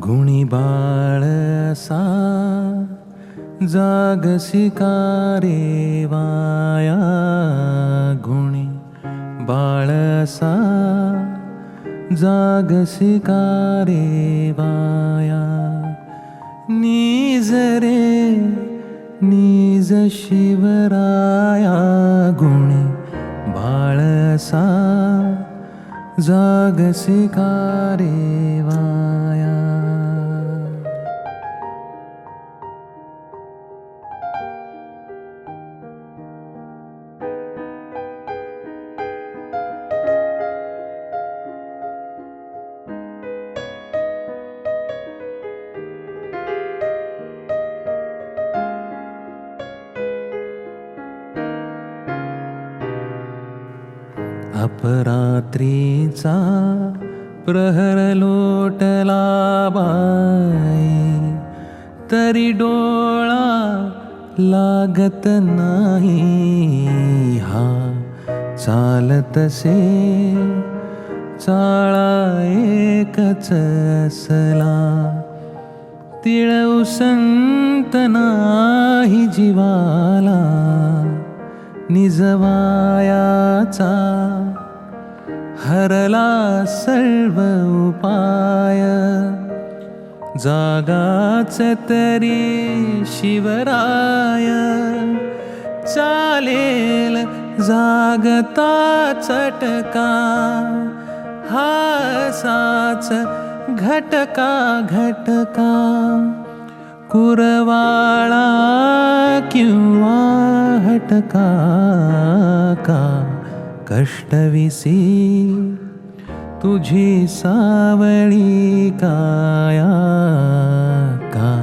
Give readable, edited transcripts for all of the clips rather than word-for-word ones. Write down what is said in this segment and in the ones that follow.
गुणी बाळ असा जागसी का रे वाया, गुणी बाळ असा जागसी का रे वाया. निज रे निज शिवराया, गुणी बाळ असा जागसी का रे वाया. अपरात्रीचा प्रहर लोटला बाई, तरी डोळा लागत नाही. हा चालतसे चाळा एकच असला, तिळ उसंत नाही जीवाला. निजवायाचा हरला सर्व उपाय, जागाच तरी शिवराय. चालेल जागता चटका, हासाच घटका घटका. कुरवाळा किंवा हटका का, कष्टविसी तुझी सावळी काया. का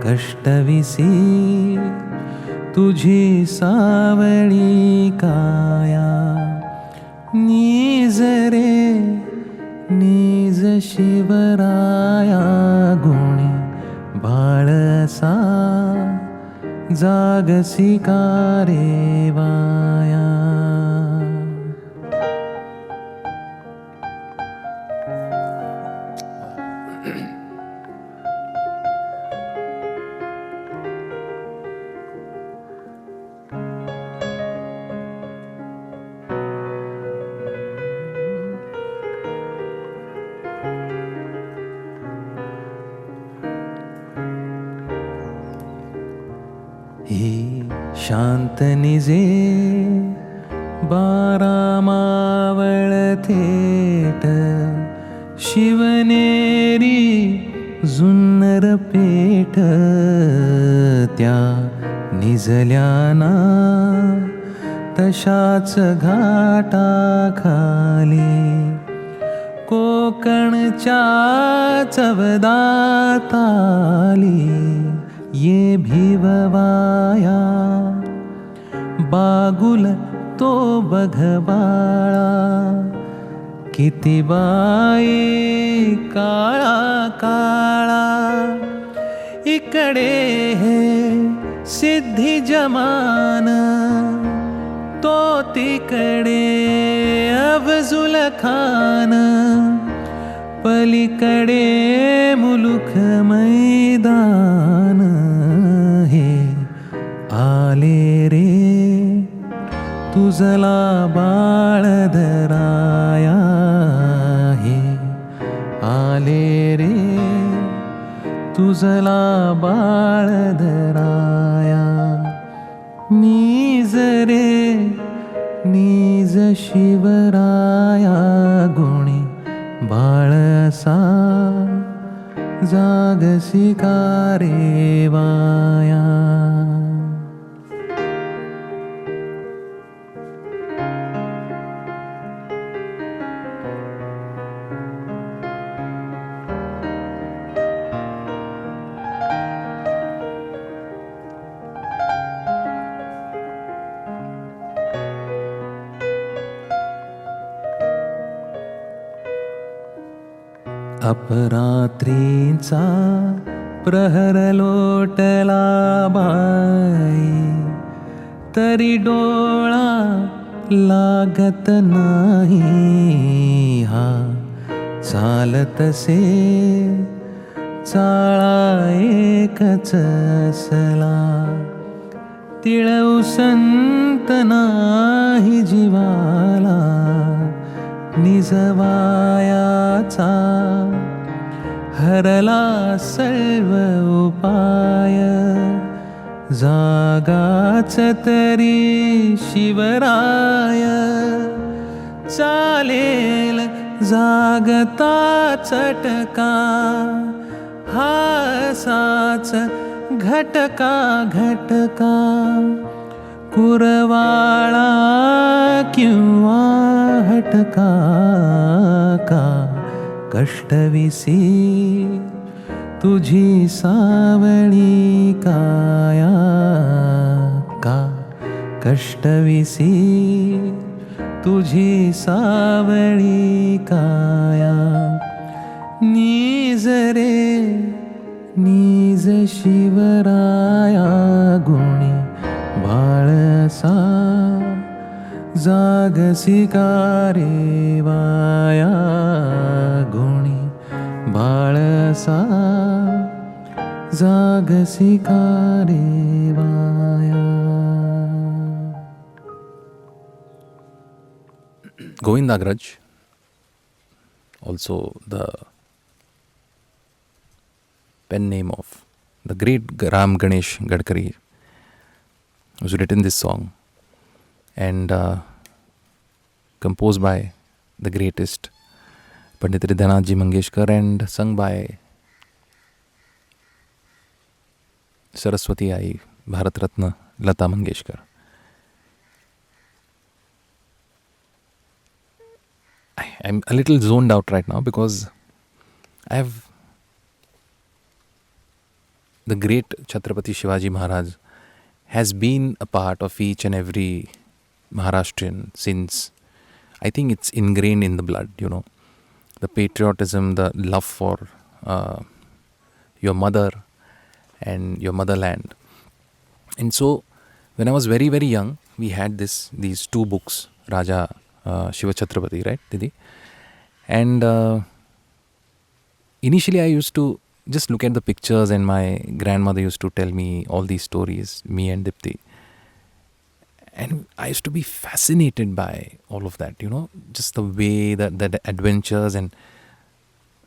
कष्टविसी तुझी सावळी काया. निज रे निज शिवराया, गुणी बाळ असा जागसी का रे वाया. ही शांत निजे बारा मावळ थेट, शिवनेरी जुन्नर पेठ. त्या निजल्याना तशाच घाटा खाली, कोकणच्या चवदाताली. ये भिववाया बागुल तो बघबाळा, किती बाई काळा काळा. इकडे हे सिद्धी जमान, तो तिकडे अफजुल खान. पलीकडे मुलुख मैदान, हे आले रे तुझला बाळ धराया. हे आले रे तुझला बाळ धराया. निज रे निज शिवराया, गुणी बाळ असा जागसी का रे वाया. अपरात्रींचा प्रहर लोटला बाई, तरी डोळा लागत नाही हा चालतसे चाळा एकच असला. तिळऊ संत नाही जीवाला निजवायाचा, हरला सर्व उपाय जागाच तरी शिवराय. चालेल जागता चटका हा असाच घटका घटका, कुरवाळा किंवा हटका का कष्टविसी तुझी सावळी काया, का कष्टविसी तुझी सावळी काया. नीज रे नीज शिवराया गुणी बाळ असा, जागसी का रे वाया गुणी बाळ असा, जागसी का रे via. Govindagraj, also the pen name of the great Ganesh Gadkari, who's written this song and composed by the greatest Pandit Hridaynath Mangeshkar and sung by Saraswati Ai, Bharat Ratna Lata Mangeshkar. I'm a little zoned out right now because I have the great Chhatrapati Shivaji Maharaj has been a part of each and every Maharashtrian since, I think it's ingrained in the blood, you know, the patriotism, the love for your mother and your motherland. And so when I was very, very young, we had these two books, Raja Shiva Chhatrapati, right, Didi? And initially I used to just look at the pictures, and my grandmother used to tell me all these stories, me and Dipti. And I used to be fascinated by all of that, you know, just the way that the adventures and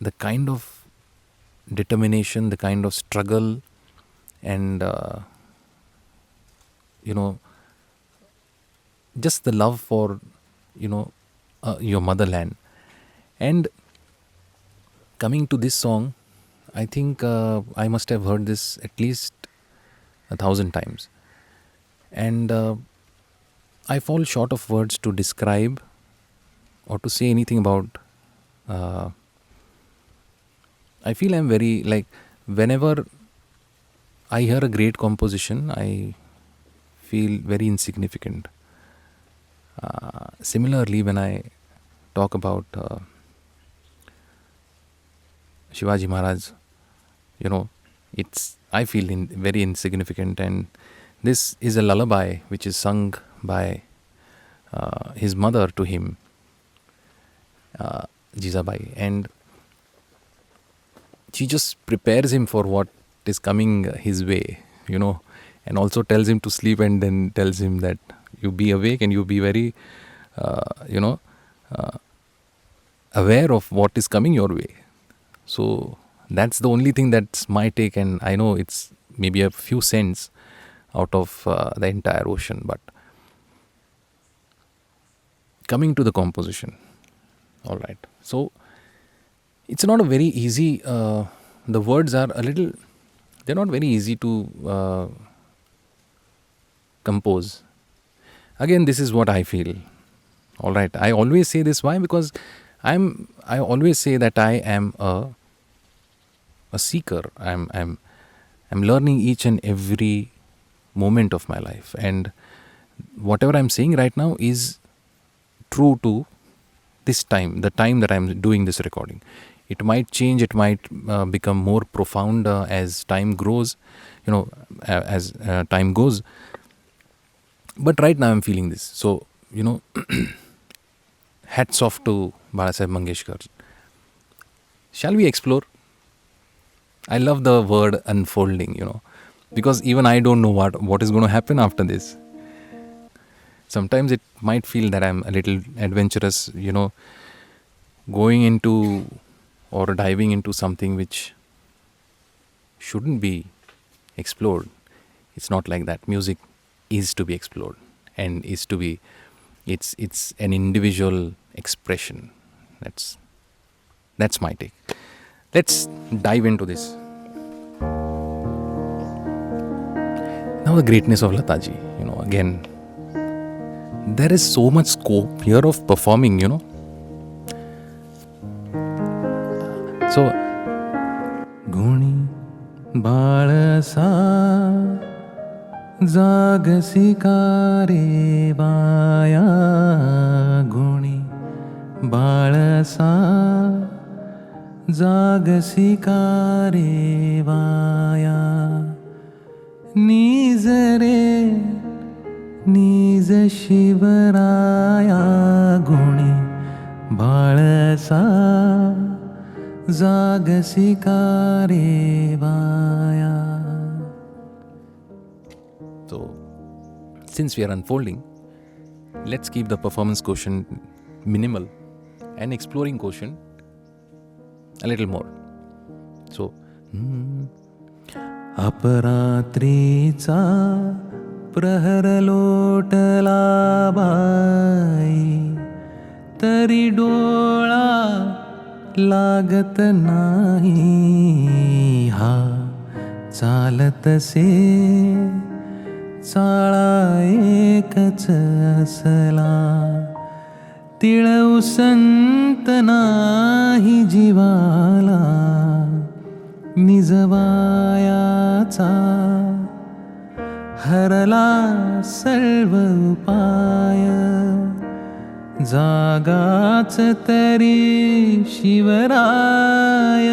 the kind of determination, the kind of struggle, and you know, just the love for, you know, your motherland. And coming to this song, I think I must have heard this at least 1,000 times. And I fall short of words to describe or to say anything about. I feel I'm very, like, whenever I hear a great composition, I feel very insignificant. Similarly, when I talk about Shivaji Maharaj, you know, I feel very insignificant. And this is a lullaby which is sung by his mother to him, Jizabai, and she just prepares him for what is coming his way, you know, and also tells him to sleep, and then tells him that you be awake and you be very, aware of what is coming your way. So that's the only thing that's my take, and I know it's maybe a few cents out of the entire ocean. But coming to the composition, all right. So it's not a very easy, the words are they're not very easy to compose. Again, this is what I feel. All right. I always say this. Why? Because I always say that I am a seeker. I'm learning each and every moment of my life, and whatever I'm saying right now is true to this time, the time that I'm doing this recording. It might change, it might become more profound as time grows, as time goes. But right now I'm feeling this. So, hats off to Balasaheb Mangeshkar. Shall we explore? I love the word unfolding, because even I don't know what is going to happen after this. Sometimes it might feel that I'm a little adventurous, going into or diving into something which shouldn't be explored. It's not like that. Music is to be explored and is to be, it's an individual expression. That's my take. Let's dive into this. Now the greatness of Lataji, again, there is so much scope here of performing, So, Guni Baal Asa जागसी का रे via गुणी बाळ असा जागसी का रे via नीज रे नीज शिवराया गुणी बाळ असा जागसी का रे via. So, since we are unfolding, let's keep the performance quotient minimal and exploring quotient a little more. So, अपरात्रीचा प्रहर लोटला बाई तरी डोळा लागत नाही हा चालतसे चाळा एकच असला तिळऊ संत नाही जीवाला निजवायाचा हरला सर्व उपाय जागाच तरी शिवराय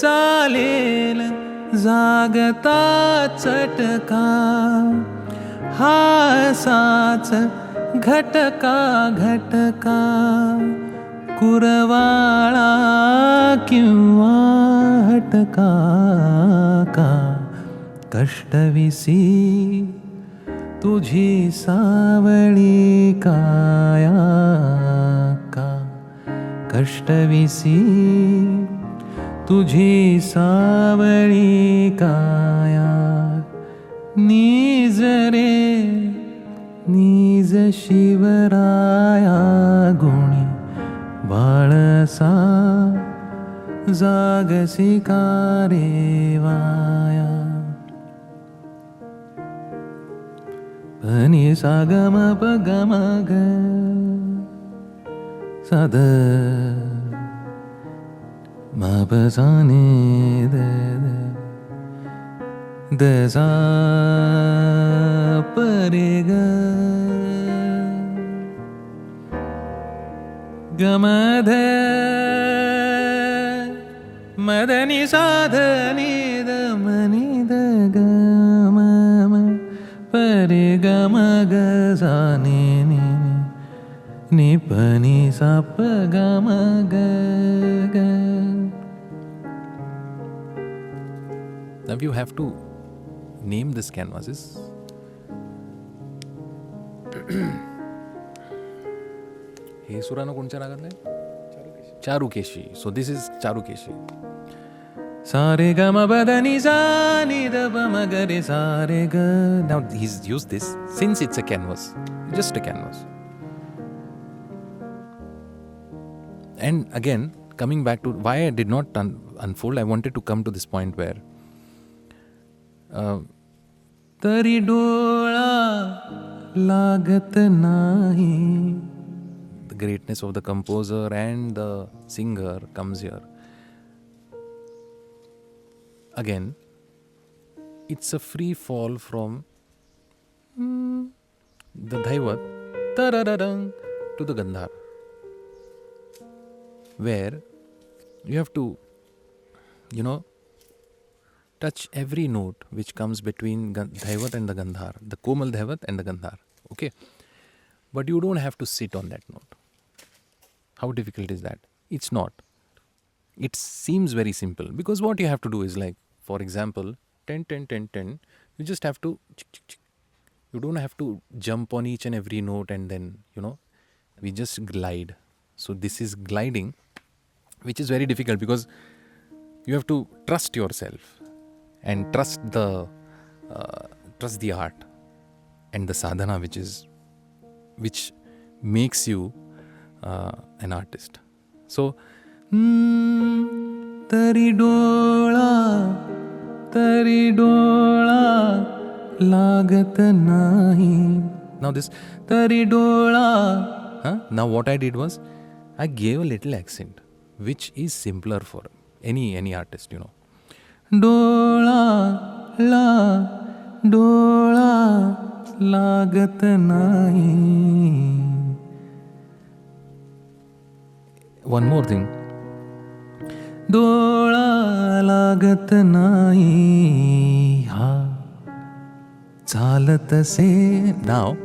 चालेल जागता चटका हासाच घटका घटका कुरवाळा किंवा हटका का कष्टविसी तुझी सावळी काया का कष्टविसी तुझी सावळी काया नीज रे नीज शिवराया गुणी बाळ असा जागसी का रे वाया. पनी सा ग म प ग म ग सा द म प सा नि द द सा प रे ग ग म ध म द नि सा ध नि द म नि द ग म म प रे ग म ग सा नि नि नि प नि सा प ग म ग ग. now you have to name this canvases. हे सुरानं कोणत्या रागातलं आहे? Charukeshi. So this is Charukeshi. सारे ग म प द नि सा नि द प म ग रे सा रे ग. Now he's used this since it's a canvas, just a canvas. And again, coming back to why I did not unfold, I wanted to come to this point where तरी डोळा लागत नाही. the greatness of the composer and the singer comes here. Again, it's a free fall from the dhaivat tarararang to the gandhar, where You have to, you know, touch every note which comes between Dhaivat and the Gandhar, the Komal Dhaivat and the Gandhar. Okay? But you don't have to sit on that note. How difficult is that? It's not. It seems very simple because what you have to do is like, for example, 10, 10, 10, 10. You just have to, you don't have to jump on each and every note and then, we just glide. So this is gliding, which is very difficult because you have to trust yourself and trust the art and the sadhana, which makes you an artist. So, tari dola lagat nahi. Now this Tari dola. now what I did was I gave a little accent, which is simpler for any artist, Dola lagat nahi. One more thing. Dola lagat nahi ha chalat se. Now,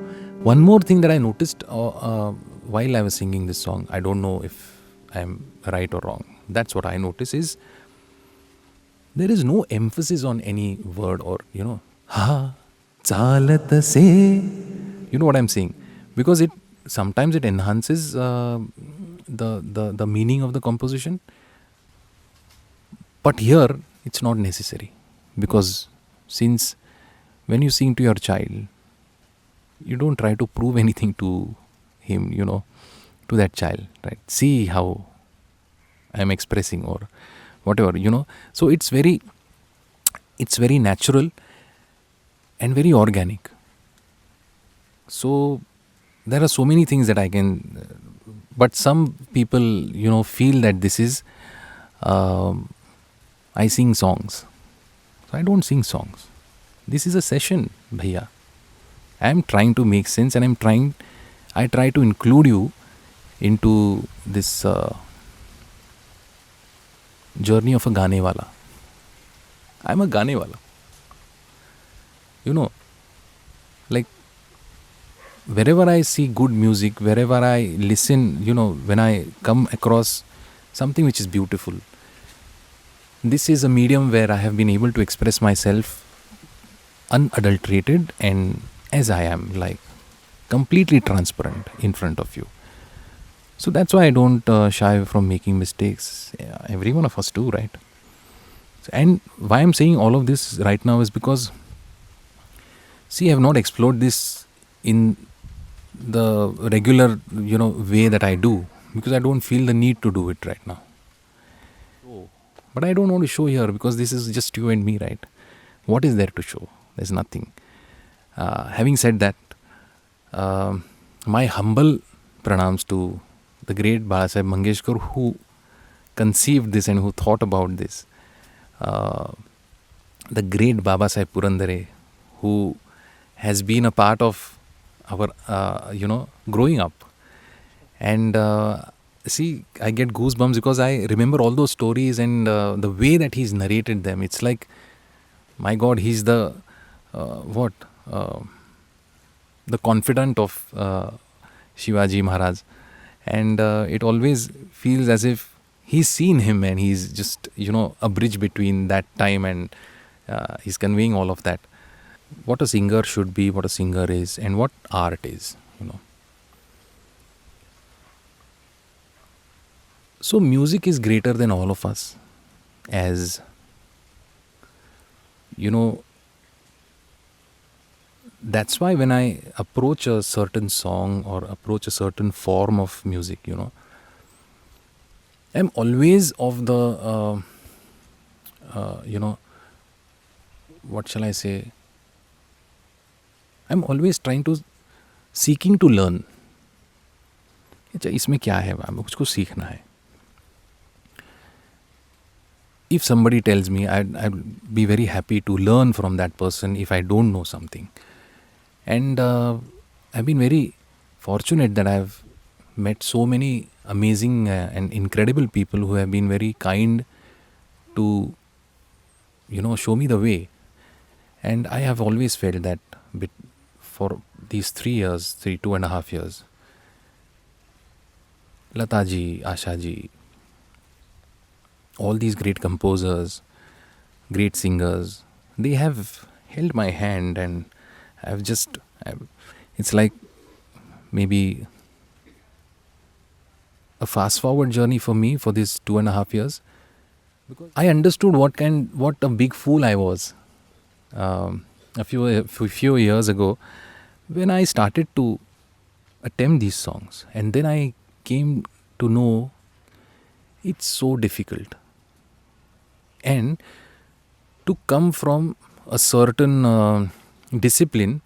one more thing that I noticed while I was singing this song, I don't know if I'm right or wrong. That's what I notice is there is no emphasis on any word or, Ha chalat se. You know what I'm saying? Because sometimes it enhances the meaning of the composition. But here, it's not necessary. Because since when you sing to your child, you don't try to prove anything to him, to that child, right? See how I'm expressing or whatever, So it's very natural and very organic. So there are so many things that I can, but some people, feel that this is, I sing songs. So I don't sing songs. This is a session, bhaiya. I am trying to make sense and I try to include you into this journey of a Gane wala. I'm a Gane wala. Like wherever I see good music, wherever I listen, when I come across something which is beautiful, this is a medium where I have been able to express myself unadulterated and as I am, like completely transparent in front of you. So that's why I don't shy from making mistakes. Yeah, every one of us do, right? And why I'm saying all of this right now is because, see, I have not explored this in the regular, way that I do, because I don't feel the need to do it right now. But I don't want to show here because this is just you and me, right? What is there to show? There's nothing. Having said that, my humble pranams to the great Bala Mangeshkar who conceived this and who thought about this. The great Baba Saheb Purandare who has been a part of our, growing up. And see, I get goosebumps because I remember all those stories and the way that he's narrated them. It's like, my God, he's the, the confidant of Shivaji Maharaj. And it always feels as if he's seen him and he's just, a bridge between that time and he's conveying all of that. What a singer should be, what a singer is, and what art is, So music is greater than all of us, as, that's why when I approach a certain song or approach a certain form of music, I'm always of the, what shall I say? I'm always seeking to learn. अच्छा इसमें क्या है मुझको सीखना है. If somebody tells me, I'd be very happy to learn from that person if I don't know something. And I've been very fortunate that I've met so many amazing and incredible people who have been very kind to, show me the way. And I have always felt that for these 3 years, 2.5 years, Lata ji, Asha ji, all these great composers, great singers, they have held my hand, and it's like maybe a fast forward journey for me for these 2.5 years. Because I understood what a big fool I was a few years ago when I started to attempt these songs, and then I came to know it's so difficult, and to come from a certain discipline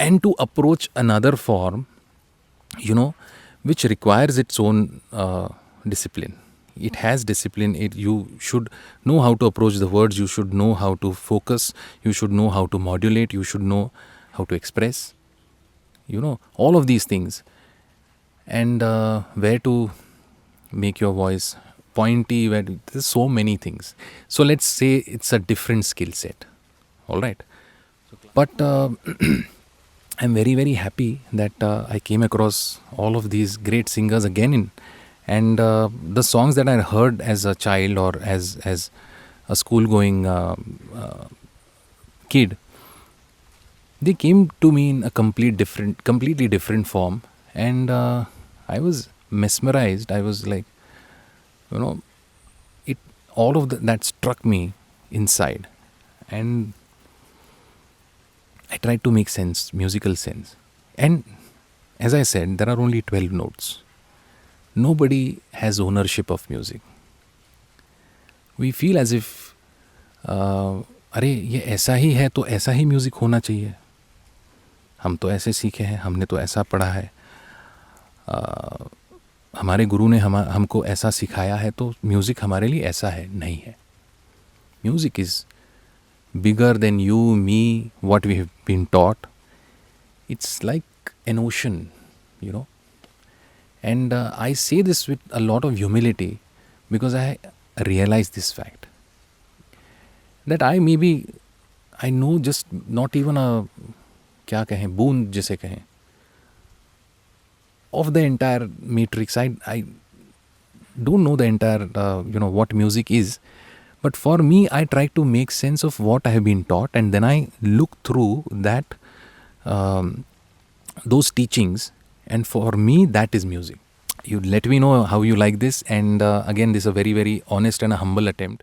and to approach another form, which requires its own discipline. It has discipline. You should know how to approach the words. You should know how to focus. You should know how to modulate. You should know how to express. All of these things, and where to make your voice pointy. There's so many things. So let's say it's a different skill set. All right, but I'm very, very happy that I came across all of these great singers again, and the songs that I heard as a child or as a school-going kid, they came to me in a completely different form, and I was mesmerized. I was like, it all of that struck me inside, and I tried to make sense, musical sense. And as I said, there are only 12 notes. Nobody has ownership of music. We feel as if, अरे ये ऐसा ही है तो ऐसा ही music होना चाहिए, हम तो ऐसे सीखे हैं, हमने तो ऐसा पढ़ा है, हमारे गुरु ने हमको ऐसा सिखाया है तो म्यूज़िक हमारे लिए ऐसा है. नहीं है. Music is bigger than you, me, what we have been taught. It's like an ocean, And I say this with a lot of humility because I realize this fact. That I know just not even a, क्या कहें, बूंद जिसे कहें, of the entire matrix. I don't know the entire, what music is. But for me, I try to make sense of what I have been taught, and then I look through that, those teachings, and for me, that is music. You let me know how you like this, and again, this is a very, very honest and a humble attempt.